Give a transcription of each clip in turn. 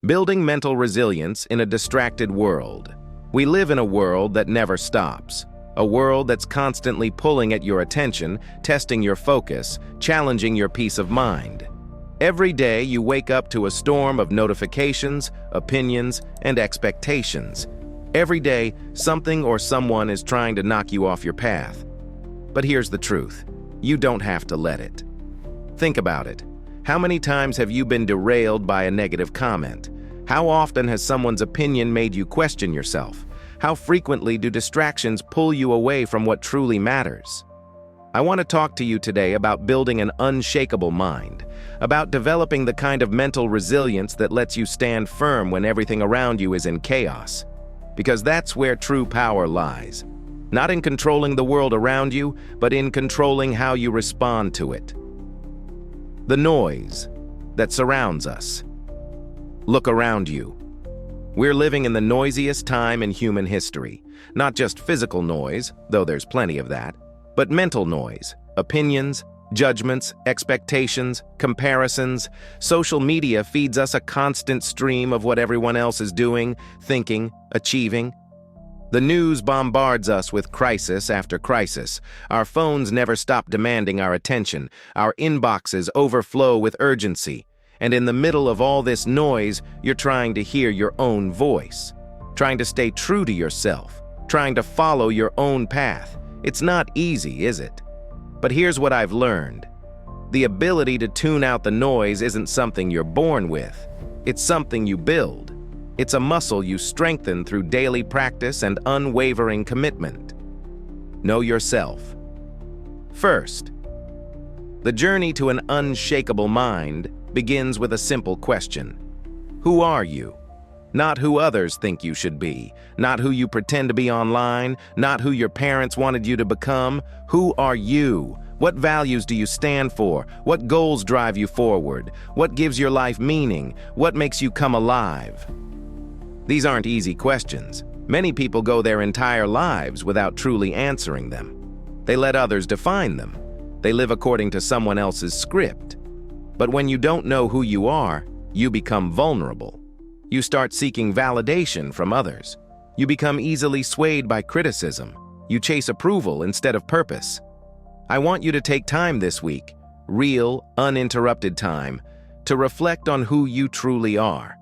Building mental resilience in a distracted world. We live in a world that never stops. A world that's constantly pulling at your attention, testing your focus, challenging your peace of mind. Every day you wake up to a storm of notifications, opinions, and expectations. Every day, something or someone is trying to knock you off your path. But here's the truth. You don't have to let it. Think about it. How many times have you been derailed by a negative comment? How often has someone's opinion made you question yourself? How frequently do distractions pull you away from what truly matters? I want to talk to you today about building an unshakable mind, about developing the kind of mental resilience that lets you stand firm when everything around you is in chaos. Because that's where true power lies. Not in controlling the world around you, but in controlling how you respond to it. The noise that surrounds us. Look around you. We're living in the noisiest time in human history. Not just physical noise, though there's plenty of that, but mental noise, opinions, judgments, expectations, comparisons. Social media feeds us a constant stream of what everyone else is doing, thinking, achieving. The news bombards us with crisis after crisis. Our phones never stop demanding our attention. Our inboxes overflow with urgency. And in the middle of all this noise, you're trying to hear your own voice, trying to stay true to yourself, trying to follow your own path. It's not easy, is it? But here's what I've learned. The ability to tune out the noise isn't something you're born with. It's something you build. It's a muscle you strengthen through daily practice and unwavering commitment. Know yourself. First, the journey to an unshakable mind begins with a simple question. Who are you? Not who others think you should be, not who you pretend to be online, not who your parents wanted you to become. Who are you? What values do you stand for? What goals drive you forward? What gives your life meaning? What makes you come alive? These aren't easy questions. Many people go their entire lives without truly answering them. They let others define them. They live according to someone else's script. But when you don't know who you are, you become vulnerable. You start seeking validation from others. You become easily swayed by criticism. You chase approval instead of purpose. I want you to take time this week, real, uninterrupted time, to reflect on who you truly are.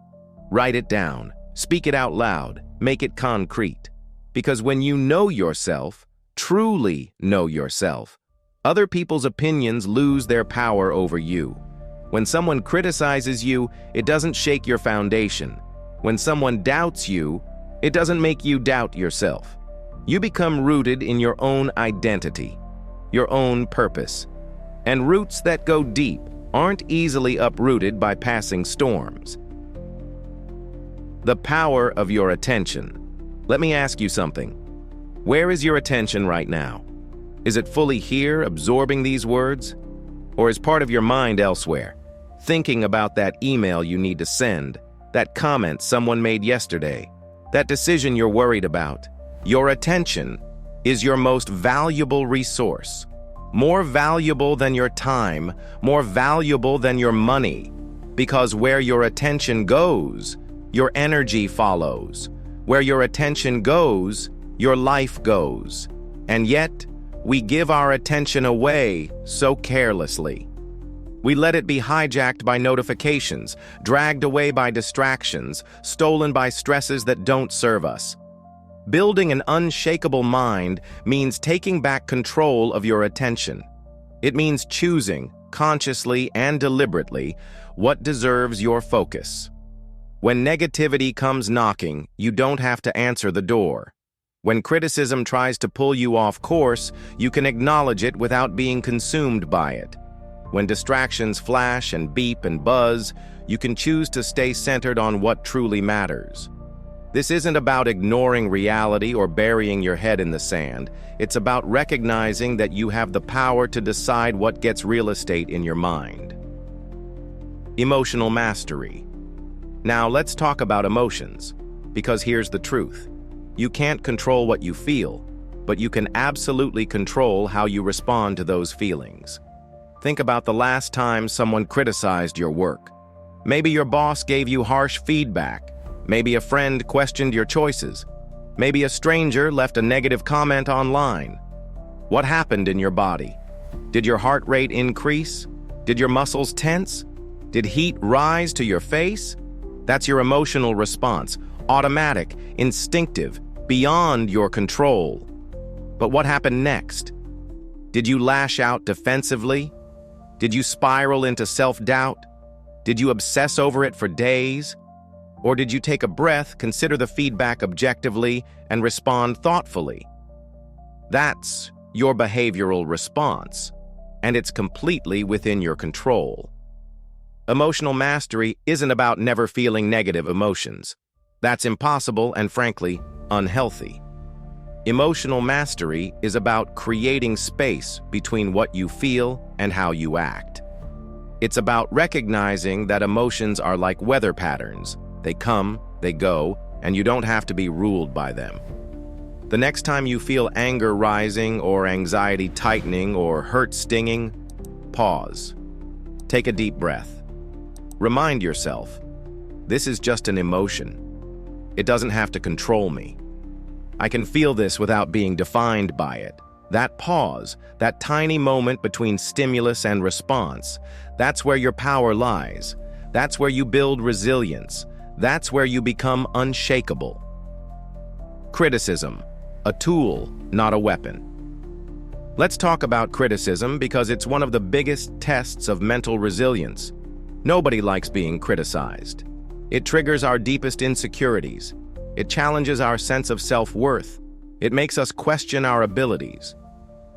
Write it down. Speak it out loud, make it concrete. Because when you know yourself, truly know yourself, other people's opinions lose their power over you. When someone criticizes you, it doesn't shake your foundation. When someone doubts you, it doesn't make you doubt yourself. You become rooted in your own identity, your own purpose. And roots that go deep aren't easily uprooted by passing storms. The power of your attention. Let me ask you something. Where is your attention right now? Is it fully here, absorbing these words? Or is part of your mind elsewhere, thinking about that email you need to send, that comment someone made yesterday, that decision you're worried about? Your attention is your most valuable resource. More valuable than your time, more valuable than your money. Because where your attention goes, your energy follows. Where your attention goes, your life goes. And yet, we give our attention away so carelessly. We let it be hijacked by notifications, dragged away by distractions, stolen by stresses that don't serve us. Building an unshakable mind means taking back control of your attention. It means choosing, consciously and deliberately, what deserves your focus. When negativity comes knocking, you don't have to answer the door. When criticism tries to pull you off course, you can acknowledge it without being consumed by it. When distractions flash and beep and buzz, you can choose to stay centered on what truly matters. This isn't about ignoring reality or burying your head in the sand. It's about recognizing that you have the power to decide what gets real estate in your mind. Emotional mastery. Now let's talk about emotions, because here's the truth. You can't control what you feel, but you can absolutely control how you respond to those feelings. Think about the last time someone criticized your work. Maybe your boss gave you harsh feedback. Maybe a friend questioned your choices. Maybe a stranger left a negative comment online. What happened in your body? Did your heart rate increase? Did your muscles tense? Did heat rise to your face? That's your emotional response, automatic, instinctive, beyond your control. But what happened next? Did you lash out defensively? Did you spiral into self-doubt? Did you obsess over it for days? Or did you take a breath, consider the feedback objectively, and respond thoughtfully? That's your behavioral response, and it's completely within your control. Emotional mastery isn't about never feeling negative emotions. That's impossible and, frankly, unhealthy. Emotional mastery is about creating space between what you feel and how you act. It's about recognizing that emotions are like weather patterns. They come, they go, and you don't have to be ruled by them. The next time you feel anger rising or anxiety tightening or hurt stinging, pause. Take a deep breath. Remind yourself, this is just an emotion. It doesn't have to control me. I can feel this without being defined by it. That pause, that tiny moment between stimulus and response, that's where your power lies. That's where you build resilience. That's where you become unshakable. Criticism, a tool, not a weapon. Let's talk about criticism because it's one of the biggest tests of mental resilience. Nobody likes being criticized. It triggers our deepest insecurities. It challenges our sense of self-worth. It makes us question our abilities.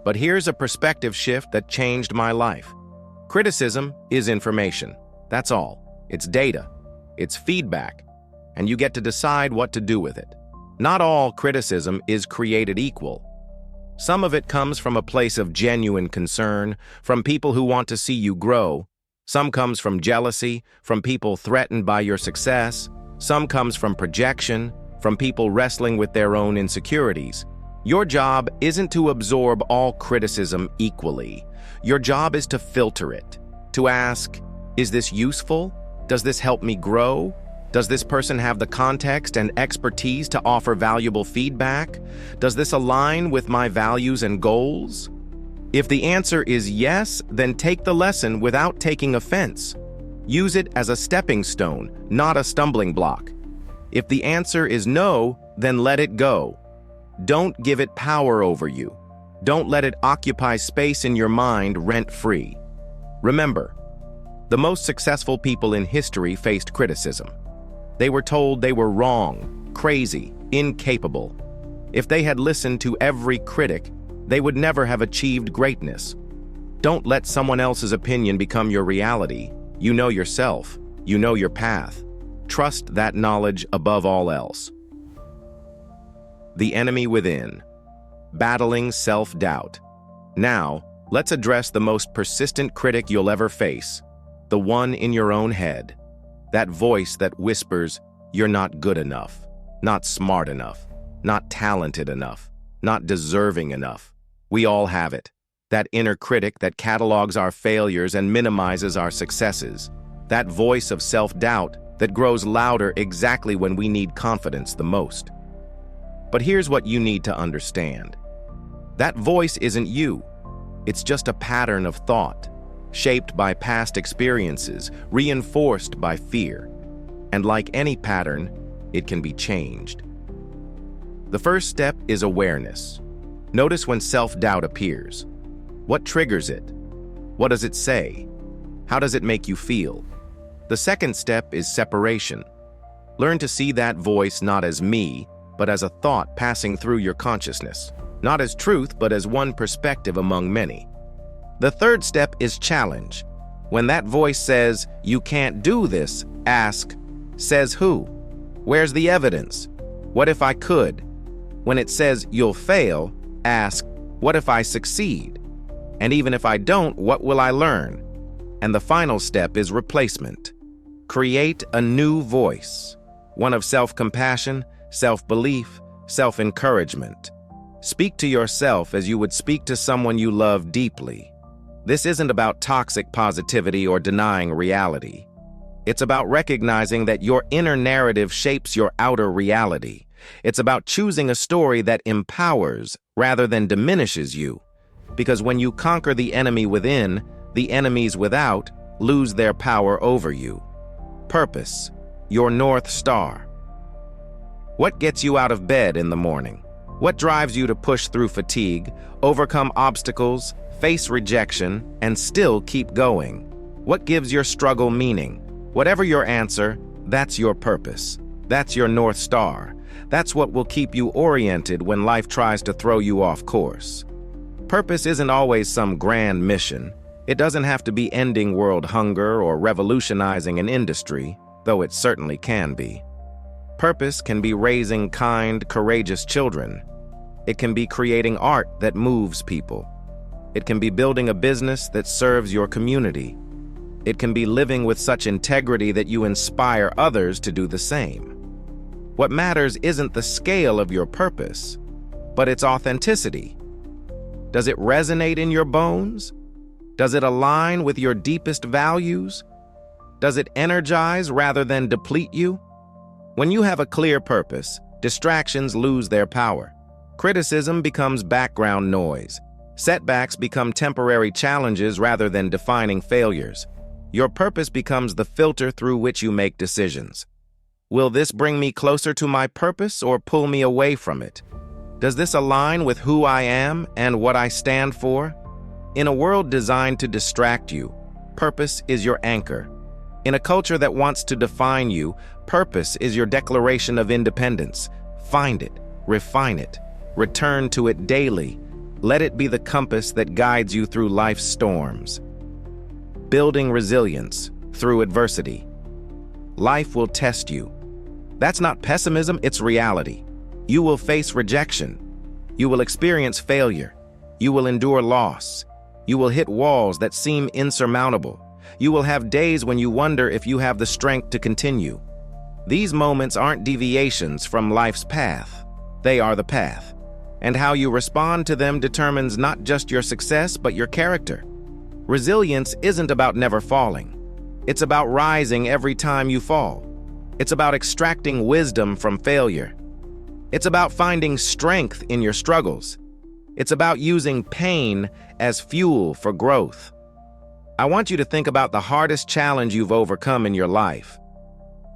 But here's a perspective shift that changed my life. Criticism is information. That's all. It's data. It's feedback. And you get to decide what to do with it. Not all criticism is created equal. Some of it comes from a place of genuine concern, from people who want to see you grow. Some comes from jealousy, from people threatened by your success. Some comes from projection, from people wrestling with their own insecurities. Your job isn't to absorb all criticism equally. Your job is to filter it, to ask, is this useful? Does this help me grow? Does this person have the context and expertise to offer valuable feedback? Does this align with my values and goals? If the answer is yes, then take the lesson without taking offense. Use it as a stepping stone, not a stumbling block. If the answer is no, then let it go. Don't give it power over you. Don't let it occupy space in your mind rent-free. Remember, the most successful people in history faced criticism. They were told they were wrong, crazy, incapable. If they had listened to every critic, they would never have achieved greatness. Don't let someone else's opinion become your reality. You know yourself. You know your path. Trust that knowledge above all else. The enemy within. Battling self-doubt. Now, let's address the most persistent critic you'll ever face. The one in your own head. That voice that whispers, you're not good enough, not smart enough, not talented enough, not deserving enough. We all have it. That inner critic that catalogs our failures and minimizes our successes. That voice of self-doubt that grows louder exactly when we need confidence the most. But here's what you need to understand. That voice isn't you. It's just a pattern of thought, shaped by past experiences, reinforced by fear. And like any pattern, it can be changed. The first step is awareness. Notice when self-doubt appears. What triggers it? What does it say? How does it make you feel? The second step is separation. Learn to see that voice not as me, but as a thought passing through your consciousness. Not as truth, but as one perspective among many. The third step is challenge. When that voice says, you can't do this, ask, says who? Where's the evidence? What if I could? When it says you'll fail, ask, what if I succeed? And even if I don't, what will I learn? And the final step is replacement. Create a new voice, one of self-compassion, self-belief, self-encouragement. Speak to yourself as you would speak to someone you love deeply. This isn't about toxic positivity or denying reality. It's about recognizing that your inner narrative shapes your outer reality. It's about choosing a story that empowers rather than diminishes you. Because when you conquer the enemy within, the enemies without lose their power over you. Purpose, your North Star. What gets you out of bed in the morning? What drives you to push through fatigue, overcome obstacles, face rejection, and still keep going? What gives your struggle meaning? Whatever your answer, that's your purpose. That's your North Star. That's what will keep you oriented when life tries to throw you off course. Purpose isn't always some grand mission. It doesn't have to be ending world hunger or revolutionizing an industry, though it certainly can be. Purpose can be raising kind, courageous children. It can be creating art that moves people. It can be building a business that serves your community. It can be living with such integrity that you inspire others to do the same. What matters isn't the scale of your purpose, but its authenticity. Does it resonate in your bones? Does it align with your deepest values? Does it energize rather than deplete you? When you have a clear purpose, distractions lose their power. Criticism becomes background noise. Setbacks become temporary challenges rather than defining failures. Your purpose becomes the filter through which you make decisions. Will this bring me closer to my purpose or pull me away from it? Does this align with who I am and what I stand for? In a world designed to distract you, purpose is your anchor. In a culture that wants to define you, purpose is your declaration of independence. Find it, refine it, return to it daily. Let it be the compass that guides you through life's storms. Building resilience through adversity. Life will test you. That's not pessimism, it's reality. You will face rejection. You will experience failure. You will endure loss. You will hit walls that seem insurmountable. You will have days when you wonder if you have the strength to continue. These moments aren't deviations from life's path. They are the path. And how you respond to them determines not just your success, but your character. Resilience isn't about never falling. It's about rising every time you fall. It's about extracting wisdom from failure. It's about finding strength in your struggles. It's about using pain as fuel for growth. I want you to think about the hardest challenge you've overcome in your life.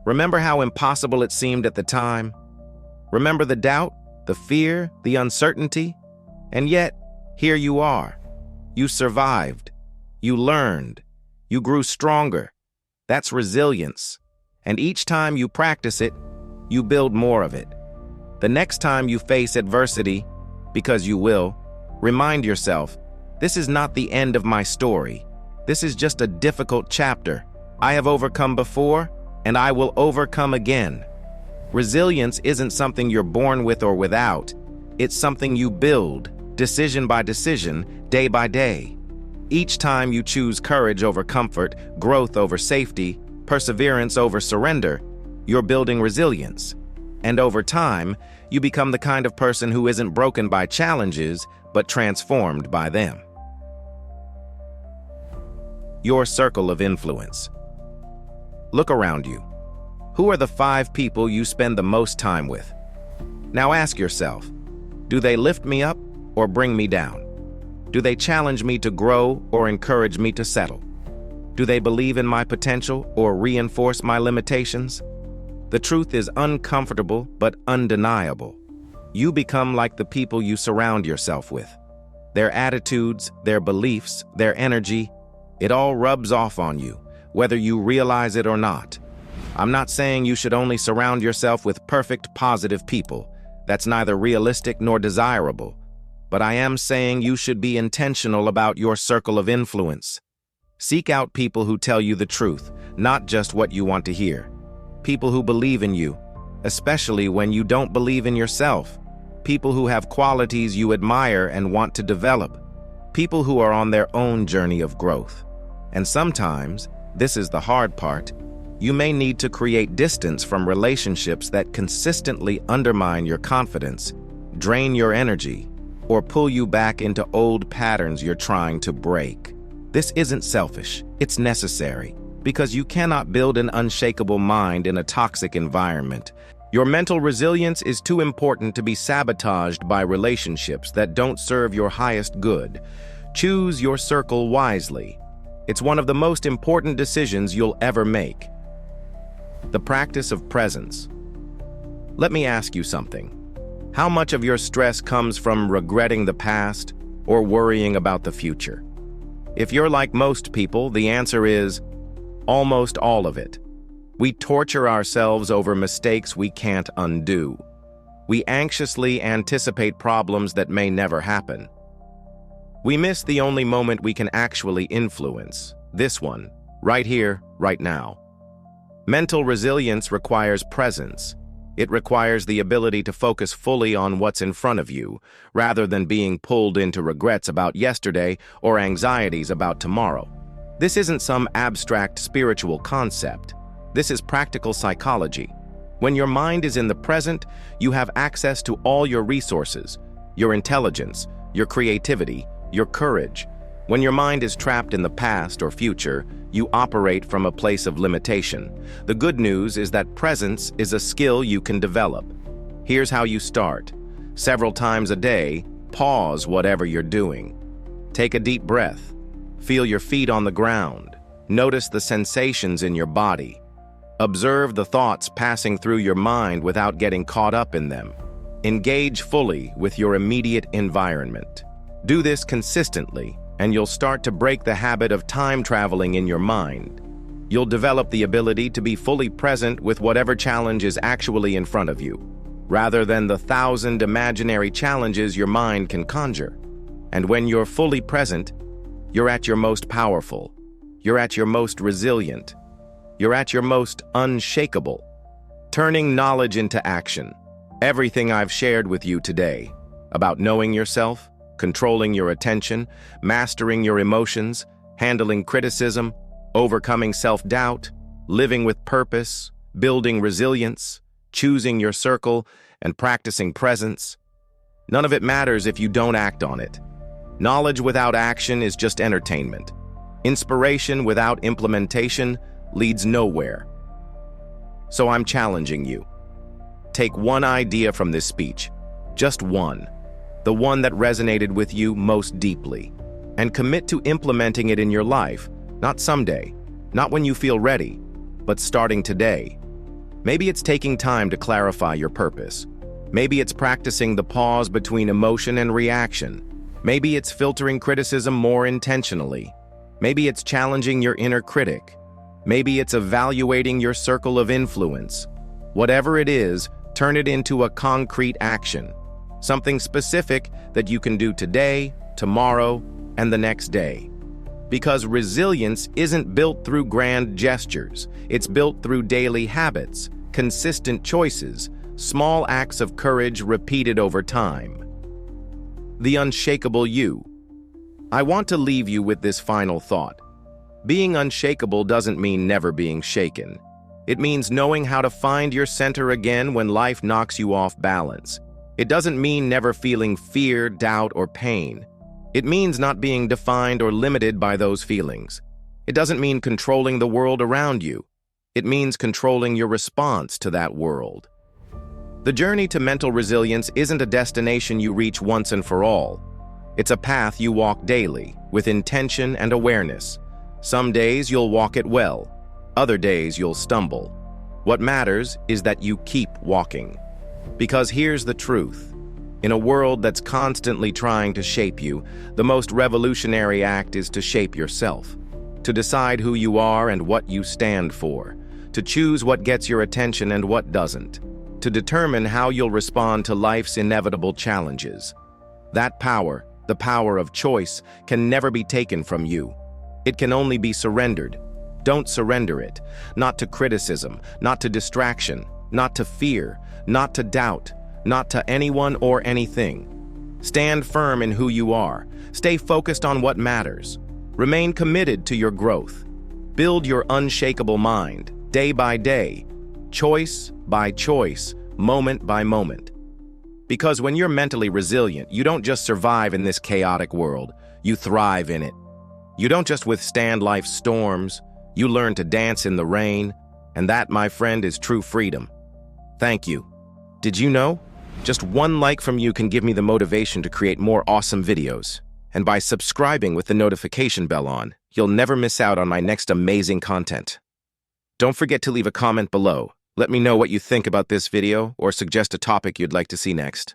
Remember how impossible it seemed at the time? Remember the doubt, the fear, the uncertainty? And yet, here you are. You survived. You learned. You grew stronger. That's resilience. And each time you practice it, you build more of it. The next time you face adversity, because you will, remind yourself, this is not the end of my story. This is just a difficult chapter. I have overcome before, and I will overcome again. Resilience isn't something you're born with or without. It's something you build, decision by decision, day by day. Each time you choose courage over comfort, growth over safety, perseverance over surrender, you're building resilience. And over time, you become the kind of person who isn't broken by challenges, but transformed by them. Your circle of influence. Look around you. Who are the 5 people you spend the most time with? Now ask yourself, do they lift me up or bring me down? Do they challenge me to grow or encourage me to settle? Do they believe in my potential or reinforce my limitations? The truth is uncomfortable but undeniable. You become like the people you surround yourself with. Their attitudes, their beliefs, their energy, it all rubs off on you, whether you realize it or not. I'm not saying you should only surround yourself with perfect, positive people. That's neither realistic nor desirable. But I am saying you should be intentional about your circle of influence. Seek out people who tell you the truth, not just what you want to hear. People who believe in you, especially when you don't believe in yourself. People who have qualities you admire and want to develop. People who are on their own journey of growth. And sometimes, this is the hard part, you may need to create distance from relationships that consistently undermine your confidence, drain your energy, or pull you back into old patterns you're trying to break. This isn't selfish, it's necessary. Because you cannot build an unshakable mind in a toxic environment. Your mental resilience is too important to be sabotaged by relationships that don't serve your highest good. Choose your circle wisely. It's one of the most important decisions you'll ever make. The practice of presence. Let me ask you something. How much of your stress comes from regretting the past or worrying about the future? If you're like most people, the answer is almost all of it. We torture ourselves over mistakes we can't undo. We anxiously anticipate problems that may never happen. We miss the only moment we can actually influence, this one, right here, right now. Mental resilience requires presence. It requires the ability to focus fully on what's in front of you, rather than being pulled into regrets about yesterday or anxieties about tomorrow. This isn't some abstract spiritual concept. This is practical psychology. When your mind is in the present, you have access to all your resources, your intelligence, your creativity, your courage. When your mind is trapped in the past or future, you operate from a place of limitation. The good news is that presence is a skill you can develop. Here's how you start. Several times a day, pause whatever you're doing. Take a deep breath. Feel your feet on the ground. Notice the sensations in your body. Observe the thoughts passing through your mind without getting caught up in them. Engage fully with your immediate environment. Do this consistently, and you'll start to break the habit of time traveling in your mind. You'll develop the ability to be fully present with whatever challenge is actually in front of you, rather than the 1,000 imaginary challenges your mind can conjure. And when you're fully present, you're at your most powerful. You're at your most resilient. You're at your most unshakable. Turning knowledge into action. Everything I've shared with you today about knowing yourself, controlling your attention, mastering your emotions, handling criticism, overcoming self-doubt, living with purpose, building resilience, choosing your circle, and practicing presence. None of it matters if you don't act on it. Knowledge without action is just entertainment. Inspiration without implementation leads nowhere. So I'm challenging you. Take one idea from this speech, just one, the one that resonated with you most deeply, and commit to implementing it in your life, not someday, not when you feel ready, but starting today. Maybe it's taking time to clarify your purpose. Maybe it's practicing the pause between emotion and reaction. Maybe it's filtering criticism more intentionally. Maybe it's challenging your inner critic. Maybe it's evaluating your circle of influence. Whatever it is, turn it into a concrete action. Something specific that you can do today, tomorrow, and the next day. Because resilience isn't built through grand gestures. It's built through daily habits, consistent choices, small acts of courage repeated over time. The unshakable you. I want to leave you with this final thought. Being unshakable doesn't mean never being shaken. It means knowing how to find your center again when life knocks you off balance. It doesn't mean never feeling fear, doubt, or pain. It means not being defined or limited by those feelings. It doesn't mean controlling the world around you. It means controlling your response to that world. The journey to mental resilience isn't a destination you reach once and for all. It's a path you walk daily, with intention and awareness. Some days you'll walk it well. Other days you'll stumble. What matters is that you keep walking. Because here's the truth. In a world that's constantly trying to shape you, the most revolutionary act is to shape yourself. To decide who you are and what you stand for. To choose what gets your attention and what doesn't. To determine how you'll respond to life's inevitable challenges. That power, the power of choice, can never be taken from you. It can only be surrendered. Don't surrender it. Not to criticism, not to distraction, not to fear, not to doubt, not to anyone or anything. Stand firm in who you are. Stay focused on what matters. Remain committed to your growth. Build your unshakable mind, day by day, choice by choice, moment by moment. Because when you're mentally resilient, you don't just survive in this chaotic world, you thrive in it. You don't just withstand life's storms, You learn to dance in the rain, and that, my friend, is true freedom. Thank you. Did you know? Just one like from you can give me the motivation to create more awesome videos. And by subscribing with the notification bell on, you'll never miss out on my next amazing content. Don't forget to leave a comment below. Let me know what you think about this video or suggest a topic you'd like to see next.